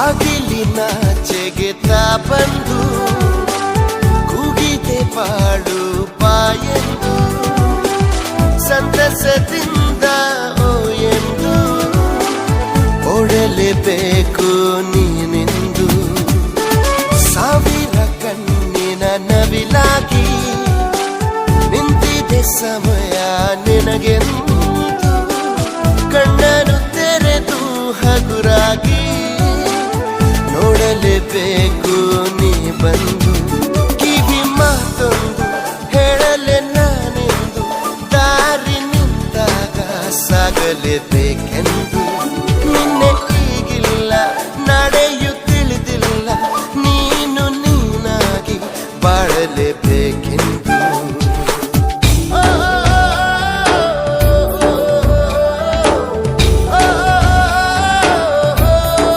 ಬಾಗಿಲಿನಾಚೆಗೆತ ಬಂದು ಕೂಗಿದೆ ಪಾಡು ಪಾಯೆಂದು ಸಂತಸದಿಂದ ಓ ಎಂದು ಓಡಲೇಬೇಕು ನೀನೆಂದು ಸಾವಿರ ಕಣ್ಣಿನ ನವಿಲಾಗಿ ನಿಂತಿದೆ ಸಮಯ ನಿನಗೆಂದು ಕಣ್ಣನು ತೆರೆದು ಹಗುರಾಗಿ ನೋಡಲೇಬೇಕು ನೀ ಬಂದು ಕಿವಿ ಮಾತೊಂದು ಹೇಳಲೆ ನಾನೆಂದು ದಾರಿ ನಿಂತಾಗ ಸಾಗಲೇಬೇಕೆಂದು